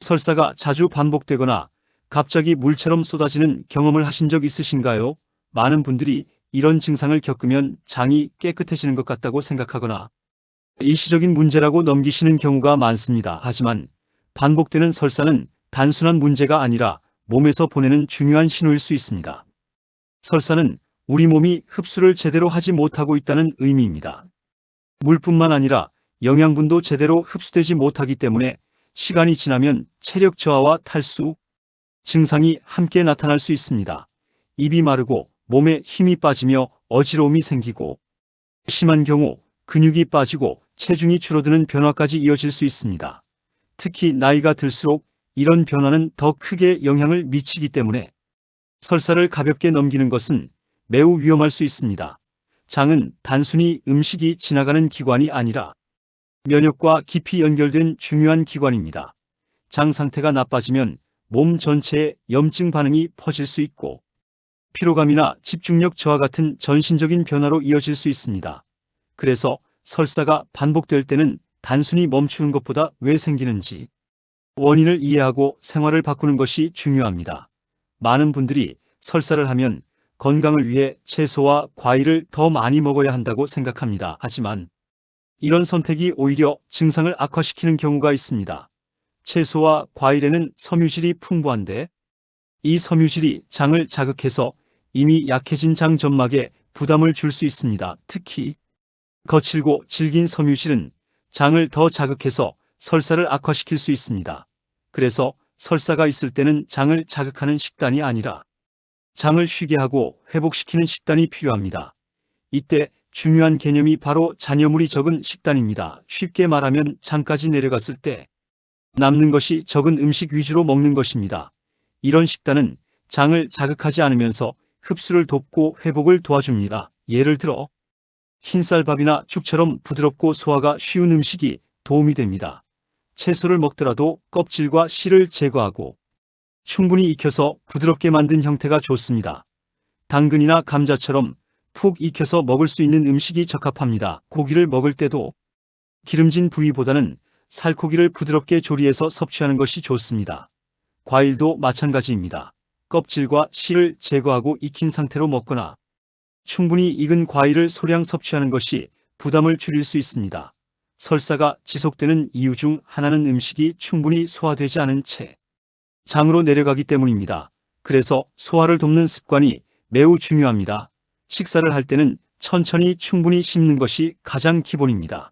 설사가 자주 반복되거나 갑자기 물처럼 쏟아지는 경험을 하신 적 있으신가요? 많은 분들이 이런 증상을 겪으면 장이 깨끗해지는 것 같다고 생각하거나 일시적인 문제라고 넘기시는 경우가 많습니다. 하지만 반복되는 설사는 단순한 문제가 아니라 몸에서 보내는 중요한 신호일 수 있습니다. 설사는 우리 몸이 흡수를 제대로 하지 못하고 있다는 의미입니다. 물뿐만 아니라 영양분도 제대로 흡수되지 못하기 때문에 시간이 지나면 체력 저하와 탈수 증상이 함께 나타날 수 있습니다. 입이 마르고 몸에 힘이 빠지며 어지러움이 생기고 심한 경우 근육이 빠지고 체중이 줄어드는 변화까지 이어질 수 있습니다. 특히 나이가 들수록 이런 변화는 더 크게 영향을 미치기 때문에 설사를 가볍게 넘기는 것은 매우 위험할 수 있습니다. 장은 단순히 음식이 지나가는 기관이 아니라 면역과 깊이 연결된 중요한 기관입니다. 장 상태가 나빠지면 몸 전체에 염증 반응이 퍼질 수 있고 피로감이나 집중력 저하 같은 전신적인 변화로 이어질 수 있습니다. 그래서 설사가 반복될 때는 단순히 멈추는 것보다 왜 생기는지 원인을 이해하고 생활을 바꾸는 것이 중요합니다. 많은 분들이 설사를 하면 건강을 위해 채소와 과일을 더 많이 먹어야 한다고 생각합니다. 하지만 이런 선택이 오히려 증상을 악화시키는 경우가 있습니다. 채소와 과일에는 섬유질이 풍부한데 이 섬유질이 장을 자극해서 이미 약해진 장 점막에 부담을 줄 수 있습니다. 특히 거칠고 질긴 섬유질은 장을 더 자극해서 설사를 악화시킬 수 있습니다. 그래서 설사가 있을 때는 장을 자극하는 식단이 아니라 장을 쉬게 하고 회복시키는 식단이 필요합니다. 이때 중요한 개념이 바로 잔여물이 적은 식단입니다. 쉽게 말하면 장까지 내려갔을 때 남는 것이 적은 음식 위주로 먹는 것입니다. 이런 식단은 장을 자극하지 않으면서 흡수를 돕고 회복을 도와줍니다. 예를 들어 흰쌀밥이나 죽처럼 부드럽고 소화가 쉬운 음식이 도움이 됩니다. 채소를 먹더라도 껍질과 씨를 제거하고 충분히 익혀서 부드럽게 만든 형태가 좋습니다. 당근이나 감자처럼 푹 익혀서 먹을 수 있는 음식이 적합합니다. 고기를 먹을 때도 기름진 부위보다는 살코기를 부드럽게 조리해서 섭취하는 것이 좋습니다. 과일도 마찬가지입니다. 껍질과 씨를 제거하고 익힌 상태로 먹거나 충분히 익은 과일을 소량 섭취하는 것이 부담을 줄일 수 있습니다. 설사가 지속되는 이유 중 하나는 음식이 충분히 소화되지 않은 채 장으로 내려가기 때문입니다. 그래서 소화를 돕는 습관이 매우 중요합니다. 식사를 할 때는 천천히 충분히 씹는 것이 가장 기본입니다.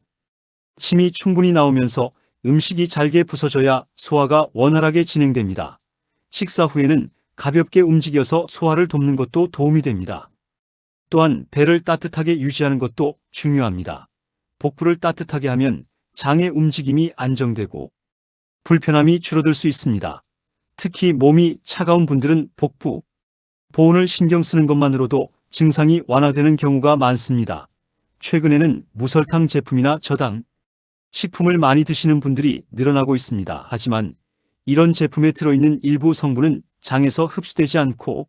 침이 충분히 나오면서 음식이 잘게 부서져야 소화가 원활하게 진행됩니다. 식사 후에는 가볍게 움직여서 소화를 돕는 것도 도움이 됩니다. 또한 배를 따뜻하게 유지하는 것도 중요합니다. 복부를 따뜻하게 하면 장의 움직임이 안정되고 불편함이 줄어들 수 있습니다. 특히 몸이 차가운 분들은 복부, 보온을 신경 쓰는 것만으로도 증상이 완화되는 경우가 많습니다. 최근에는 무설탕 제품이나 저당 식품을 많이 드시는 분들이 늘어나고 있습니다. 하지만 이런 제품에 들어있는 일부 성분은 장에서 흡수되지 않고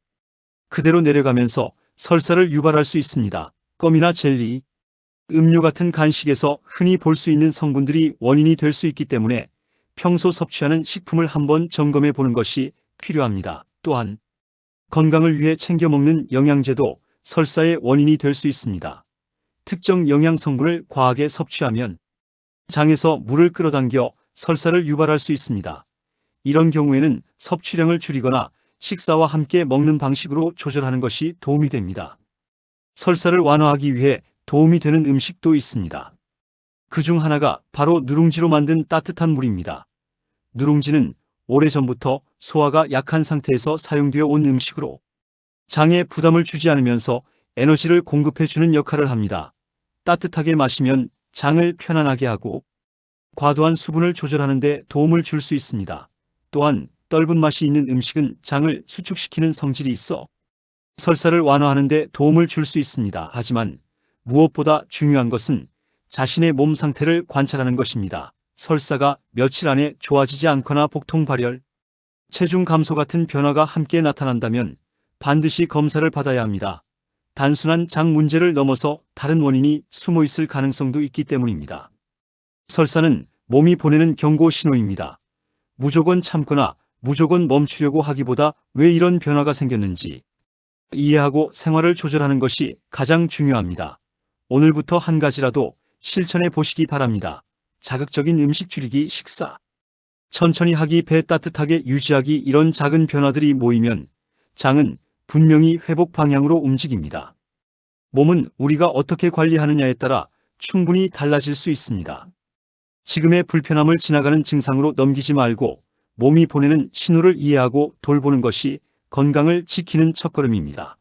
그대로 내려가면서 설사를 유발할 수 있습니다. 껌이나 젤리, 음료 같은 간식에서 흔히 볼 수 있는 성분들이 원인이 될 수 있기 때문에 평소 섭취하는 식품을 한번 점검해 보는 것이 필요합니다. 또한 건강을 위해 챙겨 먹는 영양제도 설사의 원인이 될 수 있습니다. 특정 영양 성분을 과하게 섭취하면 장에서 물을 끌어당겨 설사를 유발할 수 있습니다. 이런 경우에는 섭취량을 줄이거나 식사와 함께 먹는 방식으로 조절하는 것이 도움이 됩니다. 설사를 완화하기 위해 도움이 되는 음식도 있습니다. 그중 하나가 바로 누룽지로 만든 따뜻한 물입니다. 누룽지는 오래전부터 소화가 약한 상태에서 사용되어 온 음식으로 장에 부담을 주지 않으면서 에너지를 공급해주는 역할을 합니다. 따뜻하게 마시면 장을 편안하게 하고 과도한 수분을 조절하는 데 도움을 줄 수 있습니다. 또한 떫은 맛이 있는 음식은 장을 수축시키는 성질이 있어 설사를 완화하는 데 도움을 줄 수 있습니다. 하지만 무엇보다 중요한 것은 자신의 몸 상태를 관찰하는 것입니다. 설사가 며칠 안에 좋아지지 않거나 복통 발열, 체중 감소 같은 변화가 함께 나타난다면 반드시 검사를 받아야 합니다. 단순한 장 문제를 넘어서 다른 원인이 숨어 있을 가능성도 있기 때문입니다. 설사는 몸이 보내는 경고 신호입니다. 무조건 참거나 무조건 멈추려고 하기보다 왜 이런 변화가 생겼는지 이해하고 생활을 조절하는 것이 가장 중요합니다. 오늘부터 한 가지라도 실천해 보시기 바랍니다. 자극적인 음식 줄이기, 식사 천천히 하기, 배 따뜻하게 유지하기, 이런 작은 변화들이 모이면 장은 분명히 회복 방향으로 움직입니다. 몸은 우리가 어떻게 관리하느냐에 따라 충분히 달라질 수 있습니다. 지금의 불편함을 지나가는 증상으로 넘기지 말고 몸이 보내는 신호를 이해하고 돌보는 것이 건강을 지키는 첫걸음입니다.